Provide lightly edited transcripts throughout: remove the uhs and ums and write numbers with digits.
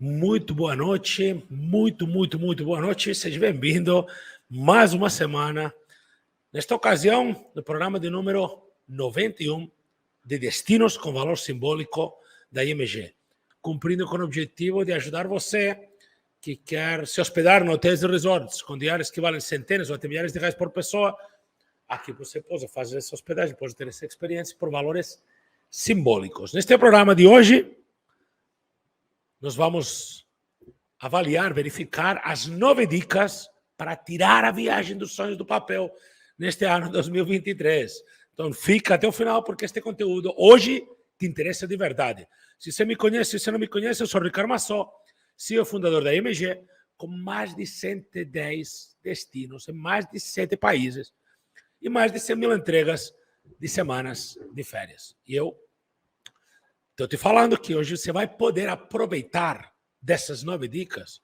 Muito boa noite, muito boa noite. Seja bem-vindo mais uma semana. Nesta ocasião, no programa de número 91 de Destinos com Valor Simbólico da IMG, cumprindo com o objetivo de ajudar você que quer se hospedar em hotéis e resorts com diárias que valem centenas ou até milhares de reais por pessoa. Aqui você pode fazer essa hospedagem, pode ter essa experiência por valores simbólicos. Neste programa de hoje, nós vamos avaliar, verificar as 9 dicas para tirar a viagem dos sonhos do papel neste ano 2023. Então, fica até o final, porque este conteúdo hoje te interessa de verdade. Se você me conhece, se você não me conhece, eu sou Ricardo Massó, CEO e fundador da IMG, com mais de 110 destinos em mais de 7 países e mais de 100 mil entregas de semanas de férias. E eu estou te falando que hoje você vai poder aproveitar dessas 9 dicas,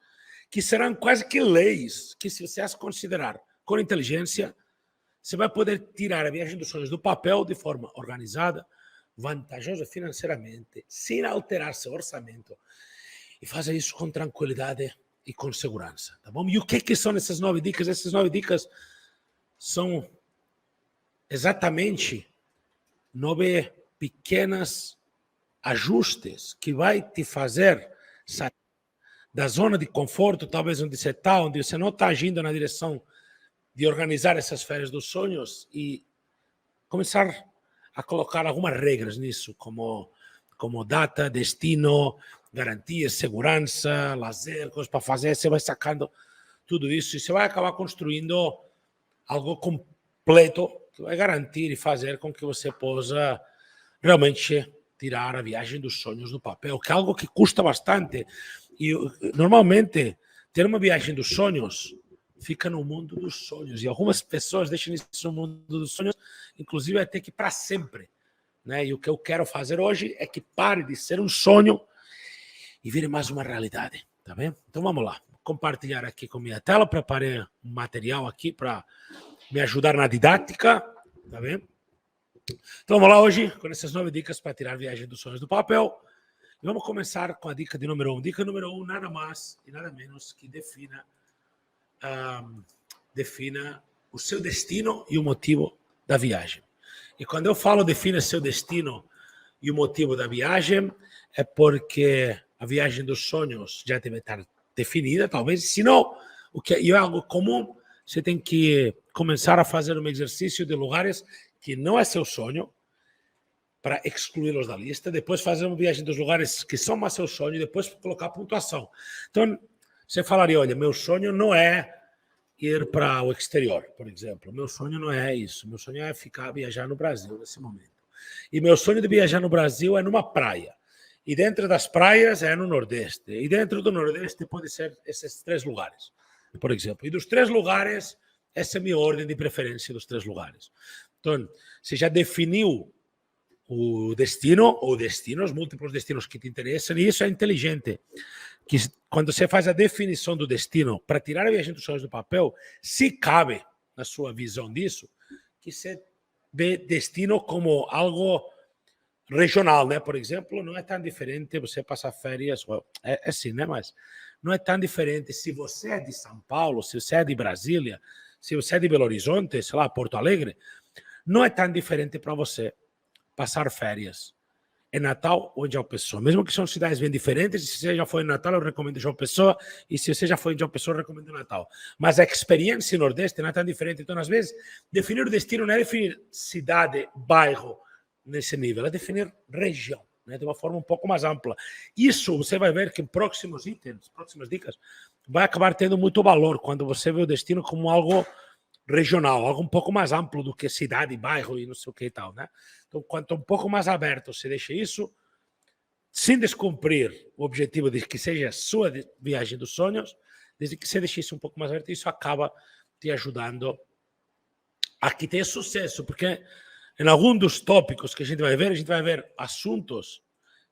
que serão quase que leis, que se você as considerar com inteligência, você vai poder tirar a viagem dos sonhos do papel de forma organizada, vantajosa financeiramente, sem alterar seu orçamento, e fazer isso com tranquilidade e com segurança, tá bom? E o que são essas 9 dicas? Essas 9 dicas são exatamente 9 pequenas ajustes que vai te fazer sair da zona de conforto, talvez onde você está, onde você não está agindo na direção de organizar essas férias dos sonhos e começar a colocar algumas regras nisso, como data, destino, garantias, segurança, lazer, coisas para fazer. Você vai sacando tudo isso e você vai acabar construindo algo completo que vai garantir e fazer com que você possa realmente tirar a viagem dos sonhos do papel, que é algo que custa bastante. E normalmente ter uma viagem dos sonhos fica no mundo dos sonhos. E algumas pessoas deixam isso no mundo dos sonhos, inclusive até que para sempre, né? E o que eu quero fazer hoje é que pare de ser um sonho e vire mais uma realidade, tá bem? Então vamos lá. Vou compartilhar aqui com minha tela, preparei um material aqui para me ajudar na didática, tá bem? Então vamos lá hoje com essas 9 dicas para tirar a viagem dos sonhos do papel. E vamos começar com a dica de número 1. Dica número 1, nada mais e nada menos que defina o seu destino e o motivo da viagem. E quando eu falo defina seu destino e o motivo da viagem, é porque a viagem dos sonhos já deve estar definida, talvez. Se não, o que é algo comum, você tem que começar a fazer um exercício de lugares que não é seu sonho, para excluí-los da lista, depois fazer uma viagem dos lugares que são mais seu sonho, e depois colocar pontuação. Então, você falaria, olha, meu sonho não é ir para o exterior, por exemplo. Meu sonho não é isso. Meu sonho é viajar no Brasil nesse momento. E meu sonho de viajar no Brasil é numa praia. E dentro das praias é no Nordeste. E dentro do Nordeste pode ser esses 3 lugares, por exemplo. E dos 3 lugares, essa é a minha ordem de preferência dos 3 lugares. Então, você já definiu o destino ou destinos, múltiplos destinos que te interessam, e isso é inteligente. Que quando você faz a definição do destino para tirar a viagem dos sonhos do papel, se cabe na sua visão disso, que você vê destino como algo regional, né? Por exemplo, não é tão diferente você passar férias, é assim, né? Mas não é tão diferente se você é de São Paulo, se você é de Brasília, se você é de Belo Horizonte, sei lá, Porto Alegre, não é tão diferente para você passar férias em Natal ou em João Pessoa. Mesmo que são cidades bem diferentes, se você já foi em Natal, eu recomendo João Pessoa, e se você já foi em João Pessoa, eu recomendo Natal. Mas a experiência no Nordeste não é tão diferente. Então, às vezes, definir o destino não é definir cidade, bairro, nesse nível, é definir região, né, de uma forma um pouco mais ampla. Isso você vai ver que em próximos itens, próximas dicas, vai acabar tendo muito valor quando você vê o destino como algo regional, algo um pouco mais amplo do que cidade, bairro e não sei o que e tal, né? Então, quanto um pouco mais aberto você deixa isso, sem descumprir o objetivo de que seja a sua viagem dos sonhos, desde que você deixe isso um pouco mais aberto, isso acaba te ajudando a que tenha sucesso, porque em algum dos tópicos que a gente vai ver assuntos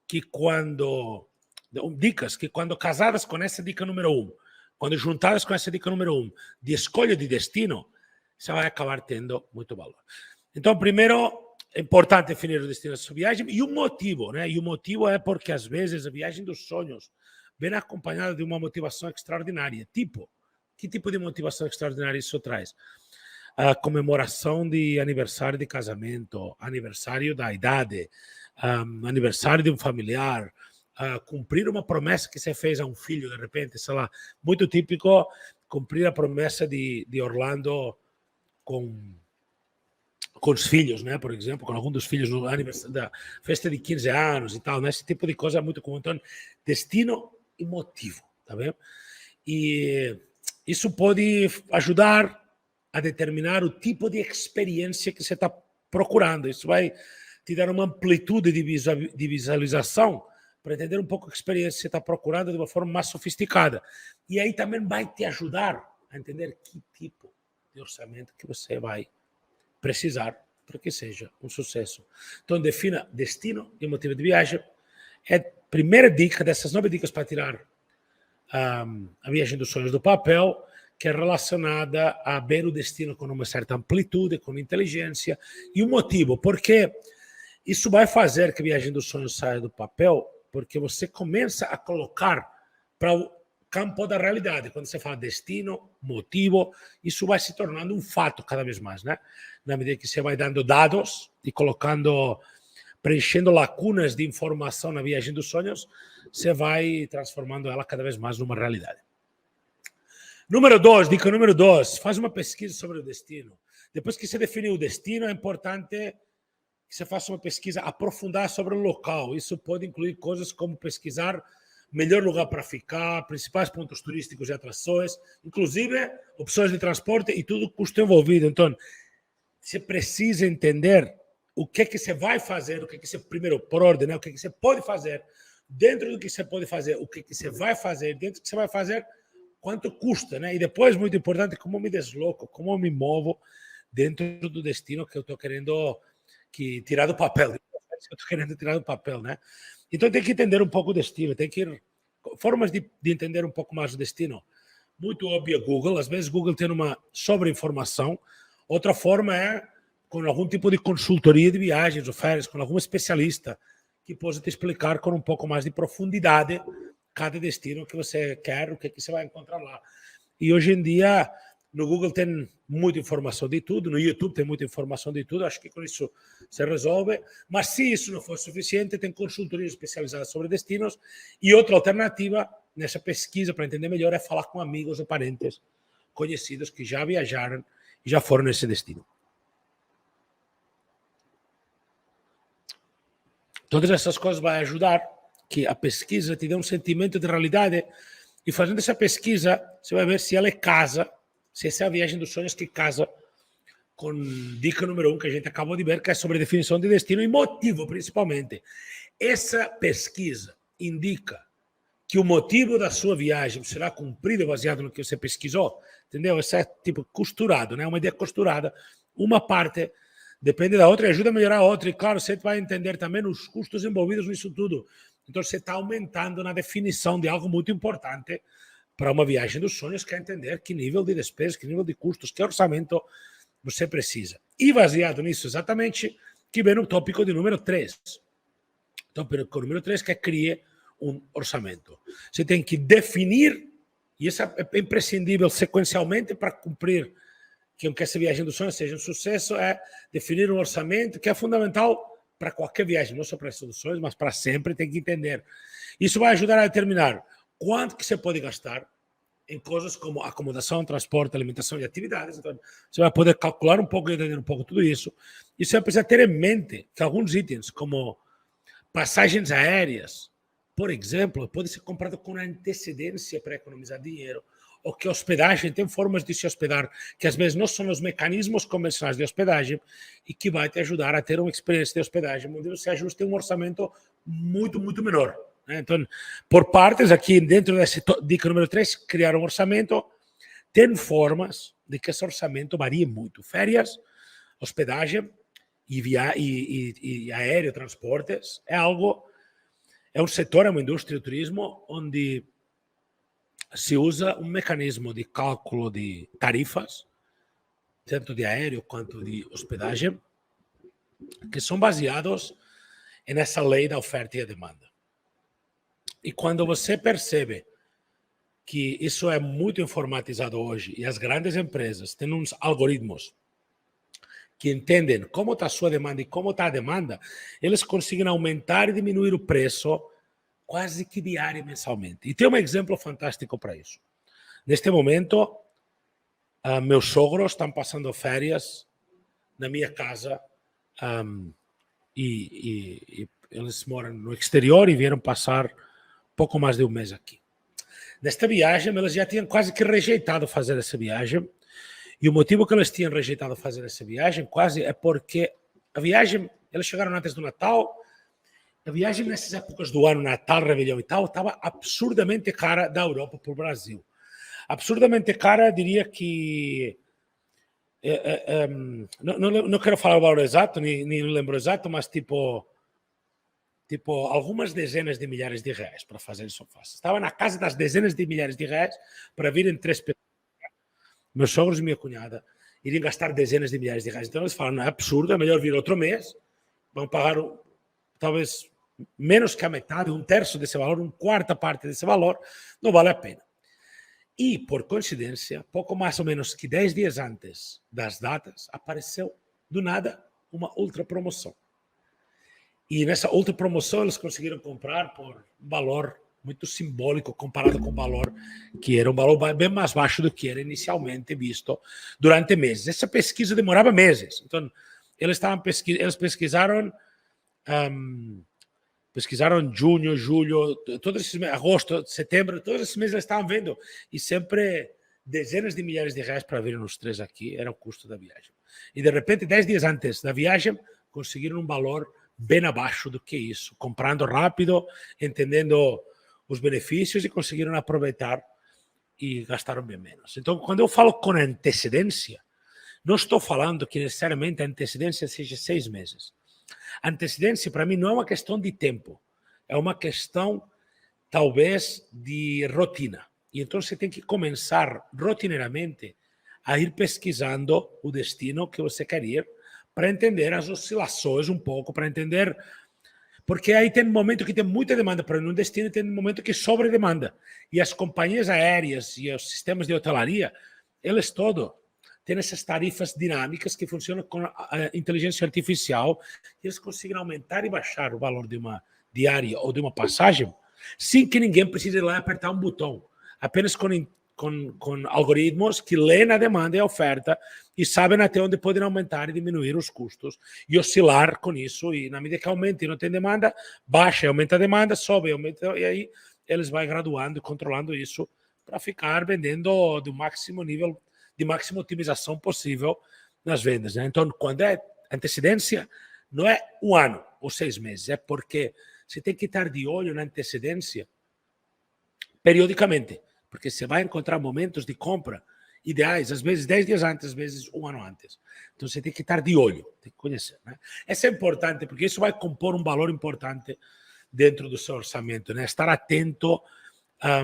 que dicas que quando casadas com essa dica número 1, quando juntadas com essa dica número 1, de escolha de destino, você vai acabar tendo muito valor. Então, primeiro, é importante definir o destino da sua viagem e o motivo, né? E o motivo é porque, às vezes, a viagem dos sonhos vem acompanhada de uma motivação extraordinária. Tipo, que tipo de motivação extraordinária isso traz? A comemoração de aniversário de casamento, aniversário da idade, aniversário de um familiar, cumprir uma promessa que você fez a um filho, de repente, sei lá, muito típico, cumprir a promessa de Orlando com os filhos, né? Por exemplo, com algum dos filhos no aniversário da festa de 15 anos e tal, né? Esse tipo de coisa é muito comum. Então, destino e motivo, tá vendo? E isso pode ajudar a determinar o tipo de experiência que você está procurando. Isso vai te dar uma amplitude de visualização para entender um pouco a experiência que você está procurando de uma forma mais sofisticada. E aí também vai te ajudar a entender que tipo de orçamento que você vai precisar para que seja um sucesso. Então, defina destino e motivo de viagem. É a primeira dica dessas 9 dicas para tirar a viagem dos sonhos do papel, que é relacionada a ver o destino com uma certa amplitude, com inteligência, e o motivo, porque isso vai fazer que a viagem dos sonhos saia do papel, porque você começa a colocar para o campo da realidade. Quando você fala destino, motivo, isso vai se tornando um fato cada vez mais, né? Na medida que você vai dando dados e preenchendo lacunas de informação na viagem dos sonhos, você vai transformando ela cada vez mais numa realidade. Dica número 2, faz uma pesquisa sobre o destino. Depois que você definiu o destino, é importante que você faça uma pesquisa aprofundada sobre o local. Isso pode incluir coisas como pesquisar melhor lugar para ficar, principais pontos turísticos e atrações, inclusive opções de transporte e tudo custo envolvido. Então, você precisa entender o que você vai fazer, o que você, primeiro, por ordem, né? O que você pode fazer, dentro do que você pode fazer, o que você vai fazer, dentro do que você vai fazer, quanto custa, né? E depois, muito importante, como eu me desloco, como eu me movo dentro do destino que eu estou querendo tirar do papel. Eu estou querendo tirar do papel, né? Então tem que entender um pouco o destino, tem que ir... Formas de entender um pouco mais o destino. Muito óbvia Google, às vezes Google tem uma sobre-informação. Outra forma é com algum tipo de consultoria de viagens ou férias, com algum especialista que possa te explicar com um pouco mais de profundidade cada destino que você quer, o que você vai encontrar lá. E hoje em dia, no Google tem muita informação de tudo, no YouTube tem muita informação de tudo, acho que com isso se resolve. Mas se isso não for suficiente, tem consultoria especializada sobre destinos. E outra alternativa nessa pesquisa, para entender melhor, é falar com amigos ou parentes conhecidos que já viajaram e já foram nesse destino. Todas essas coisas vão ajudar que a pesquisa te dê um sentimento de realidade, e fazendo essa pesquisa, você vai ver se ela casa, se essa é a viagem dos sonhos que casa com dica número 1 que a gente acabou de ver, que é sobre definição de destino e motivo, principalmente. Essa pesquisa indica que o motivo da sua viagem será cumprido baseado no que você pesquisou, entendeu? Isso é tipo costurado, né? Uma ideia costurada. Uma parte depende da outra e ajuda a melhorar a outra. E claro, você vai entender também os custos envolvidos nisso tudo. Então você está aumentando na definição de algo muito importante para uma viagem dos sonhos, que é entender que nível de despesas, que nível de custos, que orçamento você precisa. E baseado nisso exatamente, que vem o tópico de número 3. Tópico número 3, que é criar um orçamento. Você tem que definir, e isso é imprescindível sequencialmente para cumprir que essa viagem dos sonhos seja um sucesso, é definir um orçamento que é fundamental para qualquer viagem, não só para essas dos sonhos, mas para sempre, tem que entender. Isso vai ajudar a determinar quanto que você pode gastar em coisas como acomodação, transporte, alimentação e atividades. Então, você vai poder calcular um pouco e entender um pouco tudo isso. E você vai precisar ter em mente que alguns itens, como passagens aéreas, por exemplo, pode ser comprado com antecedência para economizar dinheiro, ou que a hospedagem tem formas de se hospedar que às vezes não são os mecanismos convencionais de hospedagem e que vai te ajudar a ter uma experiência de hospedagem onde você ajuste um orçamento muito, muito menor. Então, por partes, aqui dentro dessa dica número 3, criar um orçamento, tem formas de que esse orçamento varie muito. Férias, hospedagem e aéreo, transportes, é um setor, é uma indústria do turismo onde se usa um mecanismo de cálculo de tarifas, tanto de aéreo quanto de hospedagem, que são baseados nessa lei da oferta e a demanda. E quando você percebe que isso é muito informatizado hoje e as grandes empresas têm uns algoritmos que entendem como está a sua demanda e como está a demanda, eles conseguem aumentar e diminuir o preço quase que diário e mensalmente. E tem um exemplo fantástico para isso. Neste momento, meus sogros estão passando férias na minha casa e eles moram no exterior e vieram passar pouco mais de um mês aqui. Nesta viagem, eles já tinham quase que rejeitado fazer essa viagem. E o motivo que eles tinham rejeitado fazer essa viagem quase é porque a viagem, eles chegaram antes do Natal, a viagem nessas épocas do ano, Natal, Réveillon e tal, estava absurdamente cara da Europa para o Brasil. Absurdamente cara, diria que... não quero falar o valor exato, nem lembro exato, mas tipo algumas dezenas de milhares de reais para fazer isso fácil. Estava na casa das dezenas de milhares de reais para virem 3 pessoas. Meus sogros e minha cunhada iriam gastar dezenas de milhares de reais. Então eles falam, não é absurdo, é melhor vir outro mês, vão pagar talvez menos que a metade, um terço desse valor, uma quarta parte desse valor, não vale a pena. E, por coincidência, pouco mais ou menos que 10 dias antes das datas, apareceu, do nada, uma ultra promoção. E nessa outra promoção eles conseguiram comprar por um valor muito simbólico comparado com o valor que era um valor bem mais baixo do que era inicialmente visto durante meses. Essa pesquisa demorava meses. Então, eles pesquisaram junho, julho, todos esses meses, agosto, setembro, todos esses meses eles estavam vendo. E sempre dezenas de milhares de reais para virem os 3 aqui, era o custo da viagem. E de repente, 10 dias antes da viagem, conseguiram um valor bem abaixo do que isso, comprando rápido, entendendo os benefícios e conseguiram aproveitar e gastaram bem menos. Então, quando eu falo com antecedência, não estou falando que necessariamente a antecedência seja 6 meses. A antecedência, para mim, não é uma questão de tempo, é uma questão, talvez, de rotina. E então você tem que começar rotineiramente a ir pesquisando o destino que você quer ir, para entender as oscilações um pouco, para entender... Porque aí tem um momento que tem muita demanda para um destino e tem um momento que sobra demanda. E as companhias aéreas e os sistemas de hotelaria, eles todos têm essas tarifas dinâmicas que funcionam com a inteligência artificial e eles conseguem aumentar e baixar o valor de uma diária ou de uma passagem sem que ninguém precise ir lá apertar um botão. Apenas com algoritmos que leem a demanda e a oferta e sabem até onde podem aumentar e diminuir os custos e oscilar com isso. E na medida que aumenta e não tem demanda, baixa e aumenta a demanda, sobe e aumenta, e aí eles vão graduando e controlando isso para ficar vendendo do máximo nível, de máxima otimização possível nas vendas. Né? Então, quando é antecedência, não é um ano ou 6 meses, é porque você tem que estar de olho na antecedência periodicamente. Porque você vai encontrar momentos de compra ideais, às vezes 10 dias antes, às vezes um ano antes. Então você tem que estar de olho, tem que conhecer. Né? Isso é importante, porque isso vai compor um valor importante dentro do seu orçamento. Né? Estar atento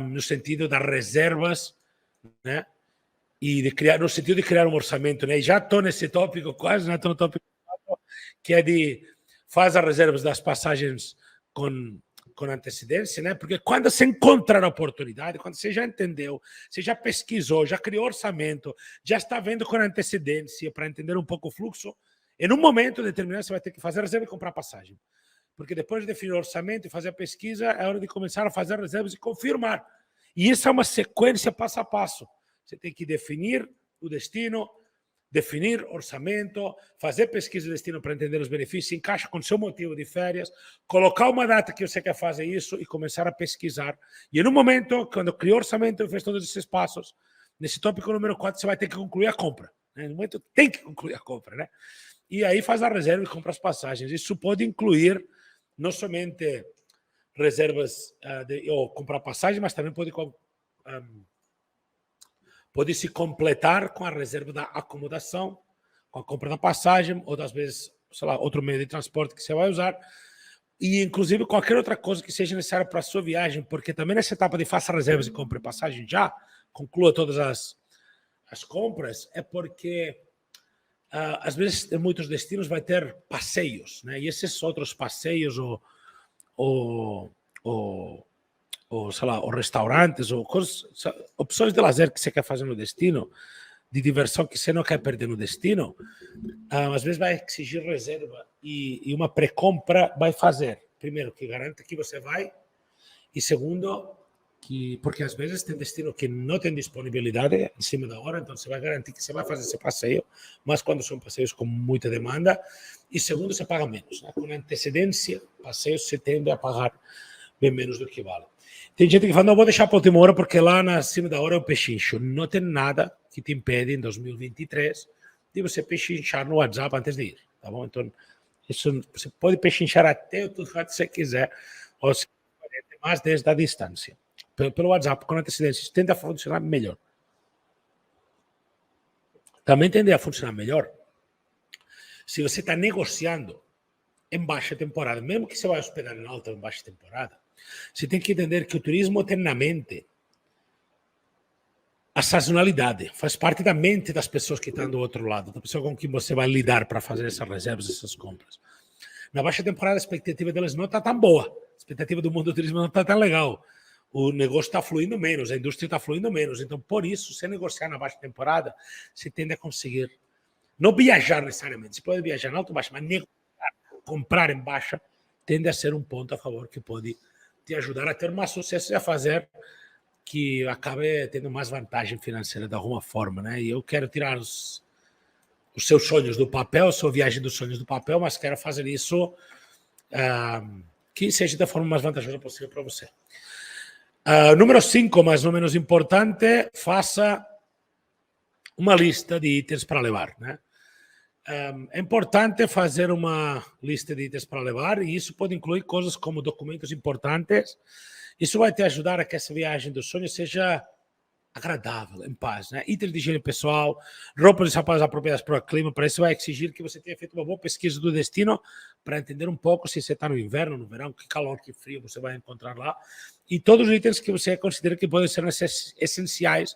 no sentido das reservas, né? E de criar, no sentido de criar um orçamento. Né? E já estou nesse tópico quase, estou no tópico que é de faz as reservas das passagens com antecedência, né? Porque quando você encontrar a oportunidade, quando você já entendeu, você já pesquisou, já criou orçamento, já está vendo com antecedência para entender um pouco o fluxo, em um momento determinado você vai ter que fazer a reserva e comprar passagem. Porque depois de definir o orçamento e fazer a pesquisa, é hora de começar a fazer reservas e confirmar. E isso é uma sequência passo a passo. Você tem que definir o destino, definir orçamento, fazer pesquisa de destino para entender os benefícios, encaixa com o seu motivo de férias, colocar uma data que você quer fazer isso e começar a pesquisar. E no momento, quando criou orçamento e fez todos esses passos, nesse tópico número 4, você vai ter que concluir a compra. Né? No momento, tem que concluir a compra. Né? E aí faz a reserva e compra as passagens. Isso pode incluir não somente reservas ou comprar passagem, mas também pode se completar com a reserva da acomodação, com a compra da passagem, ou às vezes, sei lá, outro meio de transporte que você vai usar, e inclusive qualquer outra coisa que seja necessária para a sua viagem, porque também nessa etapa de faça reservas e compre passagem já, conclua todas as compras, é porque às vezes em muitos destinos vai ter passeios, né? E esses outros passeios ou sei lá, ou restaurantes, ou coisas, opções de lazer que você quer fazer no destino, de diversão que você não quer perder no destino, às vezes vai exigir reserva e uma pré-compra vai fazer. Primeiro, que garanta que você vai, e segundo, que porque às vezes tem destino que não tem disponibilidade em cima da hora, então você vai garantir que você vai fazer esse passeio, mas quando são passeios com muita demanda, e segundo, você paga menos. Né? Com antecedência, passeios você tende a pagar bem menos do que vale. Tem gente que fala, não, vou deixar para a última hora porque lá na cima da hora é o pechincho. Não tem nada que te impede em 2023 de você pechinchar no WhatsApp antes de ir, tá bom? Então, isso, você pode pechinchar até o que você quiser, ou se mais desde a distância. Pelo WhatsApp, com antecedência, isso tende a funcionar melhor. Também tende a funcionar melhor se você está negociando em baixa temporada, mesmo que você vai hospedar em alta ou em baixa temporada, você tem que entender que o turismo tem na mente a sazonalidade, faz parte da mente das pessoas que estão do outro lado, da pessoa com quem você vai lidar para fazer essas reservas, essas compras. Na baixa temporada, a expectativa deles não está tão boa, a expectativa do mundo do turismo não está tão legal, o negócio está fluindo menos, a indústria está fluindo menos, então por isso, se negociar na baixa temporada, você tende a conseguir, não viajar necessariamente, você pode viajar na alta ou baixa, mas negociar, comprar em baixa, tende a ser um ponto a favor que pode te ajudar a ter mais sucesso e a fazer que acabe tendo mais vantagem financeira de alguma forma, né? E eu quero tirar os seus sonhos do papel, a sua viagem dos sonhos do papel, mas quero fazer isso que seja da forma mais vantajosa possível para você. Número 5, mas não menos importante, faça uma lista de itens para levar, né? É importante fazer uma lista de itens para levar e isso pode incluir coisas como documentos importantes. Isso vai te ajudar a que essa viagem dos sonhos seja agradável, em paz, né? Itens de higiene pessoal, roupas e sapatos apropriadas para o clima, para isso vai exigir que você tenha feito uma boa pesquisa do destino para entender um pouco se você está no inverno, no verão, que calor, que frio você vai encontrar lá e todos os itens que você considera que podem ser essenciais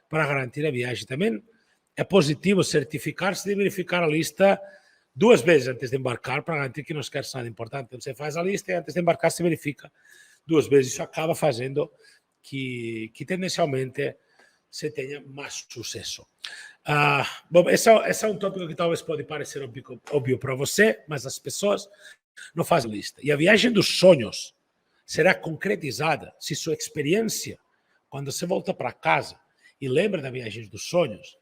para garantir a viagem. Também é positivo certificar-se de verificar a lista 2 vezes antes de embarcar para garantir que não esquece nada importante. Então, você faz a lista e antes de embarcar se verifica 2 vezes. Isso acaba fazendo que tendencialmente você tenha mais sucesso. Bom, esse é um tópico que talvez pode parecer óbvio para você, mas as pessoas não fazem lista. E a viagem dos sonhos será concretizada se sua experiência, quando você volta para casa e lembra da viagem dos sonhos,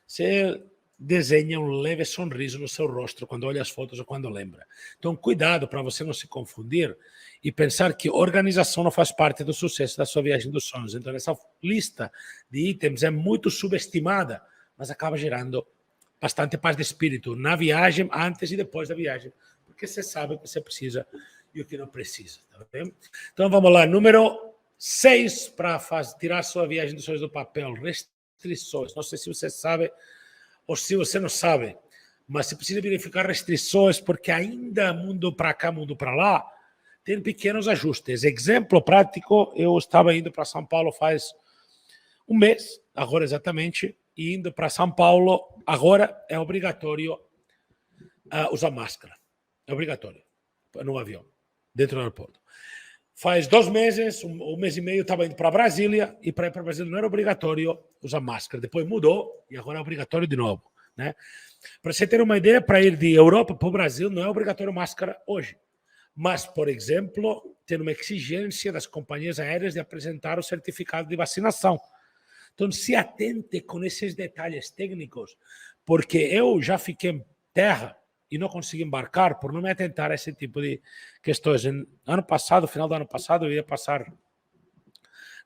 você desenha um leve sorriso no seu rosto quando olha as fotos ou quando lembra. Então, cuidado para você não se confundir e pensar que organização não faz parte do sucesso da sua viagem dos sonhos. Então, essa lista de itens é muito subestimada, mas acaba gerando bastante paz de espírito na viagem, antes e depois da viagem, porque você sabe o que você precisa e o que não precisa. Tá bem? Então, vamos lá. Número 6, para tirar sua viagem dos sonhos do papel, restrições. Não sei se você sabe ou se você não sabe, mas você precisa verificar restrições, porque ainda mundo para cá, mundo para lá, tem pequenos ajustes. Exemplo prático, eu estava indo para São Paulo faz um mês, agora exatamente, e indo para São Paulo, agora é obrigatório usar máscara. É obrigatório, no avião, dentro do aeroporto. Faz 2 meses, um mês e meio, estava indo para Brasília, e para ir para Brasília não era obrigatório usar máscara. Depois mudou, e agora é obrigatório de novo. Né? Para você ter uma ideia, para ir de Europa para o Brasil, não é obrigatório máscara hoje. Mas, por exemplo, tem uma exigência das companhias aéreas de apresentar o certificado de vacinação. Então, se atente com esses detalhes técnicos, porque eu já fiquei em terra e não consegui embarcar por não me atentar a esse tipo de questões. Ano passado, final do ano passado, eu ia passar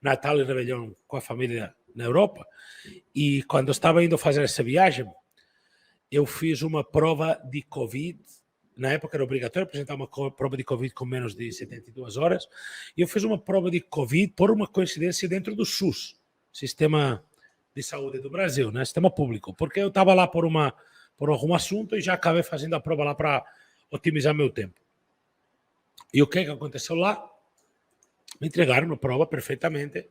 Natal e Réveillon com a família na Europa e quando eu estava indo fazer essa viagem, eu fiz uma prova de Covid. Na época era obrigatório apresentar uma prova de Covid com menos de 72 horas. E eu fiz uma prova de Covid por uma coincidência dentro do SUS, Sistema de Saúde do Brasil, né? Sistema público. Porque eu estava lá por algum assunto e já acabei fazendo a prova lá para otimizar meu tempo. E o que aconteceu lá? Me entregaram a prova perfeitamente.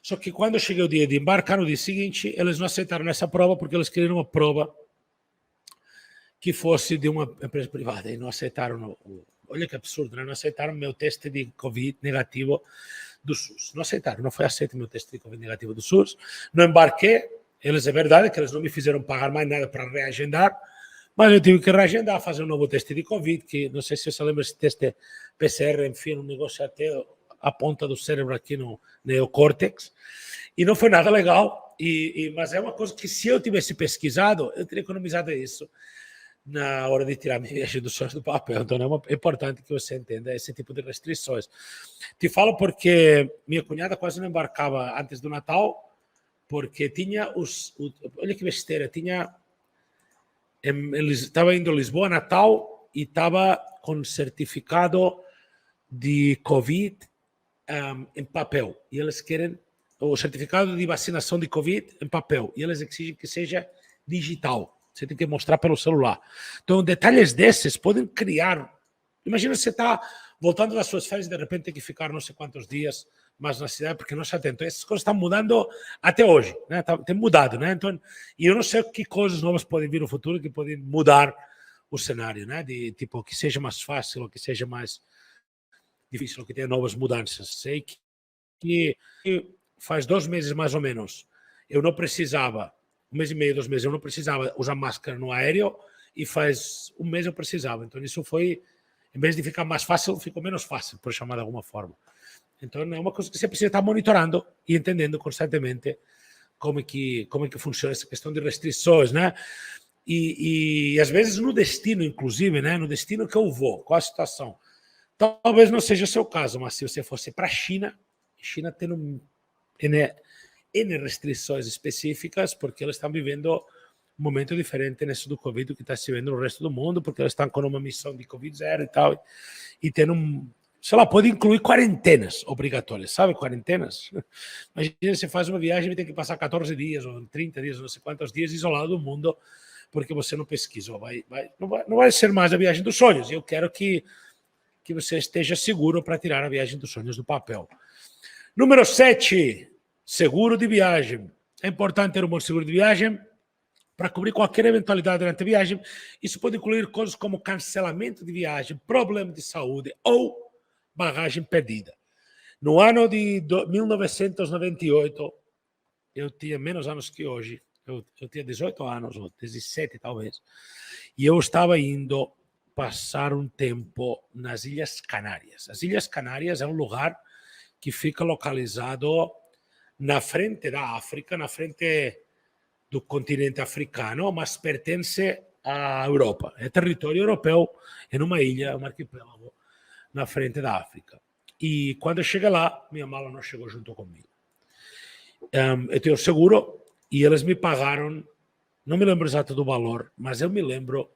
Só que quando cheguei o dia de embarcar, no dia seguinte, eles não aceitaram essa prova porque eles queriam uma prova que fosse de uma empresa privada e não aceitaram. Olha que absurdo, né? Não aceitaram meu teste de Covid negativo do SUS. Não aceitaram, não foi aceito meu teste de Covid negativo do SUS. Não embarquei. Eles, é verdade que eles não me fizeram pagar mais nada para reagendar, mas eu tive que reagendar, fazer um novo teste de Covid, que não sei se você lembra, esse teste PCR, enfim, um negócio até a ponta do cérebro aqui no neocórtex, e não foi nada legal, mas é uma coisa que se eu tivesse pesquisado, eu teria economizado isso na hora de tirar minha viagem dos sonhos do papel. Então é importante que você entenda esse tipo de restrições. Te falo porque minha cunhada quase não embarcava antes do Natal, porque tinha olha que besteira, estava indo a Lisboa, Natal, e estava com certificado de Covid em papel. E eles querem o certificado de vacinação de Covid em papel. E eles exigem que seja digital. Você tem que mostrar pelo celular. Então, detalhes desses podem criar. Imagina você está voltando das suas férias e de repente tem que ficar não sei quantos dias mais na cidade porque não se atentou. Essas coisas estão mudando até hoje, né? Tem mudado, né? Então, e eu não sei que coisas novas podem vir no futuro que podem mudar o cenário, né? De tipo que seja mais fácil ou que seja mais difícil, ou que tenha novas mudanças. Sei que faz 2 meses mais ou menos eu não precisava, 1 mês e meio, 2 meses, eu não precisava usar máscara no aéreo e faz 1 mês eu precisava. Então isso foi, em vez de ficar mais fácil, ficou menos fácil, por chamar de alguma forma. Então é uma coisa que você precisa estar monitorando e entendendo constantemente como é que funciona essa questão de restrições, né? E às vezes no destino, inclusive, né? No destino que eu vou, qual a situação? Talvez não seja o seu caso, mas se você fosse para a China tem N restrições específicas, porque eles estão vivendo um momento diferente nesse do Covid do que está se vendo no resto do mundo, porque eles estão com uma missão de Covid zero e tal, e tem sei lá, pode incluir quarentenas obrigatórias, sabe, quarentenas? Imagina, você faz uma viagem e tem que passar 14 dias, ou 30 dias, não sei quantos dias isolado do mundo, porque você não pesquisou. Não vai ser mais a viagem dos sonhos. Eu quero que você esteja seguro para tirar a viagem dos sonhos do papel. Número 7, seguro de viagem. É importante ter um bom seguro de viagem para cobrir qualquer eventualidade durante a viagem. Isso pode incluir coisas como cancelamento de viagem, problema de saúde ou bagagem perdida. No ano de 1998, eu tinha menos anos que hoje, eu tinha 18 anos, ou 17 talvez, e eu estava indo passar um tempo nas Ilhas Canárias. As Ilhas Canárias é um lugar que fica localizado na frente da África, na frente do continente africano, mas pertence à Europa. É território europeu, é numa ilha, um arquipélago, na frente da África. E quando eu cheguei lá, minha mala não chegou junto comigo. Eu tenho seguro e eles me pagaram, não me lembro exato do valor, mas eu me lembro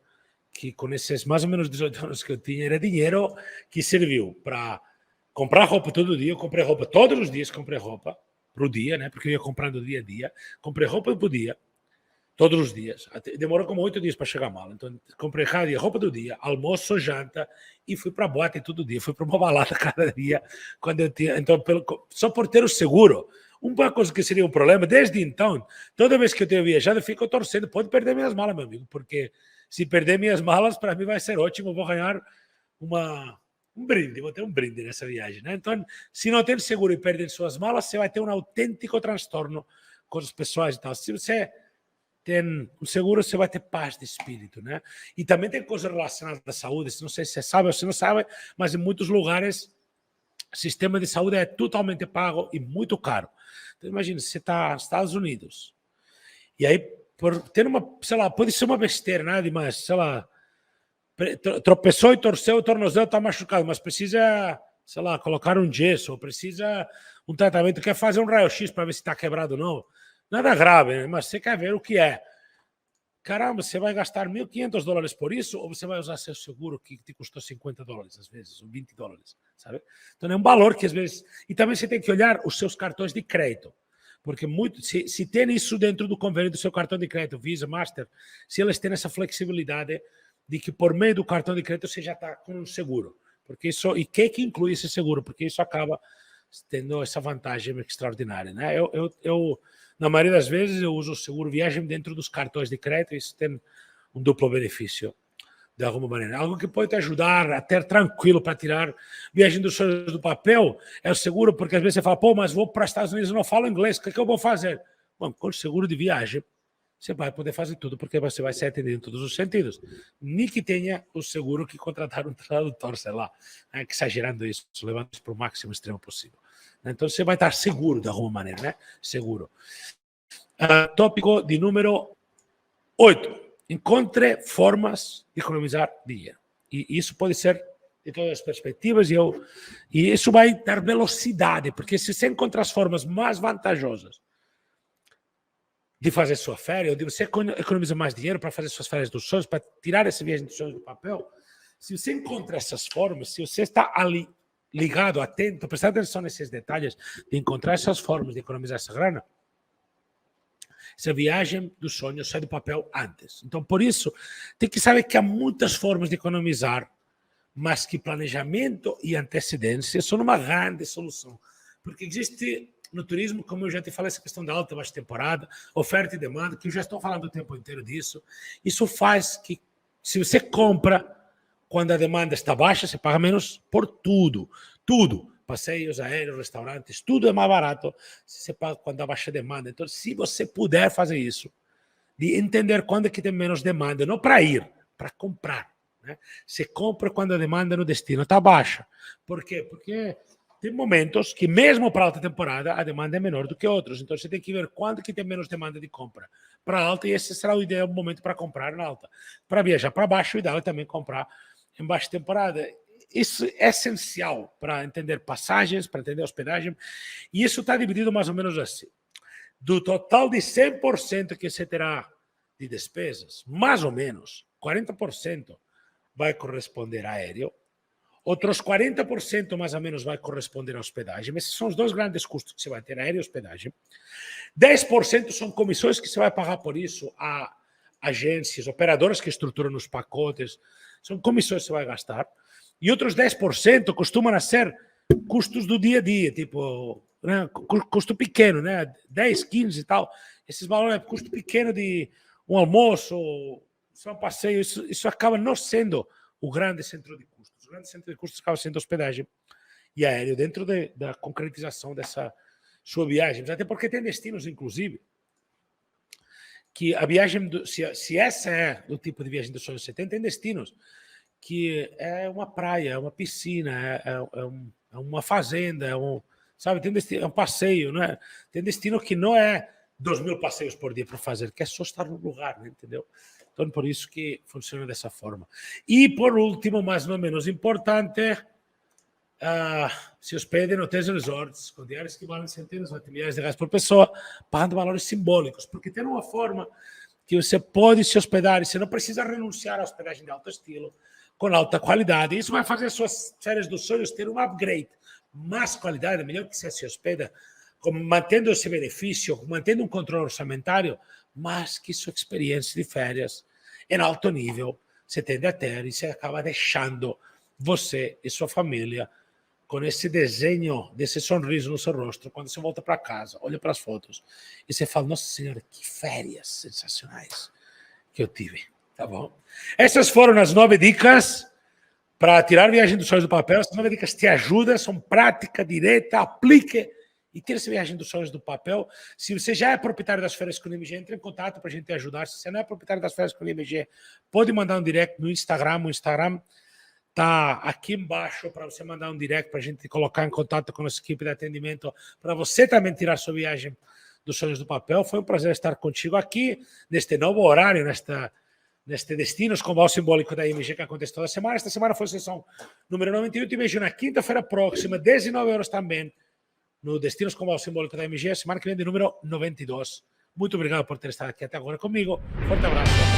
que com esses mais ou menos 18 anos que eu tinha, era dinheiro que serviu para comprar roupa todo dia. Eu comprei roupa todos os dias, comprei roupa para o dia, né? Porque eu ia comprando dia a dia. Comprei roupa para o dia, todos os dias. Demorou como 8 dias para chegar a mala. Então, comprei cada dia roupa do dia, almoço, janta, e fui para a boate todo dia. Fui para uma balada cada dia. Quando eu tinha, então, só por ter o seguro. Uma coisa que seria um problema, desde então, toda vez que eu tenho viajado, eu fico torcendo. Pode perder minhas malas, meu amigo, porque se perder minhas malas, para mim vai ser ótimo. Eu vou ganhar um brinde, vou ter um brinde nessa viagem, né? Então, se não tem seguro e perder suas malas, você vai ter um autêntico transtorno com os pessoais e tal. Se você tem um seguro, você vai ter paz de espírito, né? E também tem coisas relacionadas à saúde. Não sei se você sabe ou se não sabe, mas em muitos lugares o sistema de saúde é totalmente pago e muito caro. Então, imagina, você está nos Estados Unidos e aí, por ter sei lá, pode ser uma besteira, nada demais, sei lá, tropeçou e torceu o tornozelo, está machucado, mas precisa, sei lá, colocar um gesso, ou precisa um tratamento, quer fazer um raio-x para ver se está quebrado ou não. Nada grave, né? Mas você quer ver o que é. Caramba, você vai gastar $1.500 por isso, ou você vai usar seu seguro que te custou $50 às vezes, ou $20, sabe? Então é um valor que às vezes... E também você tem que olhar os seus cartões de crédito, porque se tem isso dentro do convênio do seu cartão de crédito, Visa, Master, se eles têm essa flexibilidade de que por meio do cartão de crédito você já está com um seguro. Porque isso, e que inclui esse seguro? Porque isso acaba tendo essa vantagem extraordinária, né? Na maioria das vezes eu uso o seguro viagem dentro dos cartões de crédito, isso tem um duplo benefício, de alguma maneira. Algo que pode te ajudar a ter tranquilo para tirar viagem dos sonhos do papel é o seguro, porque às vezes você fala, pô, mas vou para os Estados Unidos e não falo inglês, o que eu vou fazer? Bom, com o seguro de viagem, você vai poder fazer tudo, porque você vai ser atendido em todos os sentidos. Nem que tenha o seguro que contratar um tradutor, sei lá, né? Exagerando isso, levando isso para o máximo extremo possível. Então, você vai estar seguro de alguma maneira, né? Seguro. Tópico de número 8. Encontre formas de economizar dinheiro. E isso pode ser de todas as perspectivas, e isso vai dar velocidade, porque se você encontrar as formas mais vantajosas de fazer sua férias, ou de você economizar mais dinheiro para fazer suas férias dos sonhos, para tirar essa viagem dos sonhos do papel, se você encontra essas formas, se você está ali ligado, atento, prestando atenção nesses detalhes, de encontrar essas formas de economizar essa grana, essa viagem dos sonhos sai do papel antes. Então, por isso, tem que saber que há muitas formas de economizar, mas que planejamento e antecedência são uma grande solução. Porque existe no turismo, como eu já te falei, essa questão da alta e baixa temporada, oferta e demanda, que eu já estou falando o tempo inteiro disso. Isso faz que, se você compra quando a demanda está baixa, você paga menos por tudo. Tudo. Passeios, aéreos, restaurantes, tudo é mais barato se você paga quando há baixa demanda. Então, se você puder fazer isso, de entender quando é que tem menos demanda, não para ir, para comprar. Né? Você compra quando a demanda no destino está baixa. Por quê? Porque tem momentos que, mesmo para alta temporada, a demanda é menor do que outros. Então, você tem que ver quando que tem menos demanda de compra para alta, e esse será o ideal momento para comprar na alta. Para viajar para baixo, o ideal é também comprar em baixa temporada. Isso é essencial para entender passagens, para entender hospedagem, e isso está dividido mais ou menos assim. Do total de 100% que você terá de despesas, mais ou menos 40% vai corresponder a aéreo, outros 40% mais ou menos vai corresponder à hospedagem. Esses são os dois grandes custos que você vai ter, aéreo e hospedagem. 10% são comissões que você vai pagar por isso a agências, operadoras que estruturam os pacotes, são comissões que você vai gastar. E outros 10% costumam ser custos do dia a dia, tipo, né, custo pequeno, né, 10, 15 e tal. Esses valores é custo pequeno de um almoço, só um passeio, isso acaba não sendo o grande centro de custos. O grande centro de custos acaba sendo hospedagem e aéreo, dentro da concretização dessa sua viagem. Até porque tem destinos, inclusive, que a viagem, se essa é do tipo de viagem dos sonhos, você tem destinos que é uma praia, é uma piscina, é uma fazenda, sabe, tem destino, é um passeio, não é? Tem destino que não é 2.000 passeios por dia para fazer, que é só estar no lugar, né? Entendeu? Então, por isso que funciona dessa forma. E, por último, mas não menos importante, se hospede em hotéis e resorts, com diários que valem centenas ou milhares de reais por pessoa, pagando valores simbólicos, porque tem uma forma que você pode se hospedar e você não precisa renunciar à hospedagem de alto estilo, com alta qualidade. Isso vai fazer as suas férias dos sonhos ter um upgrade, mais qualidade, melhor que você se hospeda, mantendo esse benefício, mantendo um controle orçamentário, mas que sua experiência de férias em alto nível você tende a ter, e você acaba deixando você e sua família com esse desenho, desse sorriso no seu rosto, quando você volta para casa, olha para as fotos, e você fala, nossa senhora, que férias sensacionais que eu tive. Tá bom? Essas foram as 9 dicas para tirar viagem dos sonhos do papel. Essas 9 dicas te ajudam, são prática, direta, aplique e tire essa viagem dos sonhos do papel. Se você já é proprietário das férias com o IMG, entre em contato para a gente te ajudar. Se você não é proprietário das férias com o IMG, pode mandar um direct no Instagram. O Instagram está aqui embaixo para você mandar um direct para a gente colocar em contato com a nossa equipe de atendimento, para você também tirar sua viagem dos sonhos do papel. Foi um prazer estar contigo aqui, neste novo horário, neste Destinos com Val Simbólico da IMG, que acontece toda semana. Esta semana foi a sessão número 98. E vejo na quinta-feira próxima, 19 horas também, no Destinos com Val Simbólico da IMG, semana que vem de número 92. Muito obrigado por ter estado aqui até agora comigo. Forte abraço.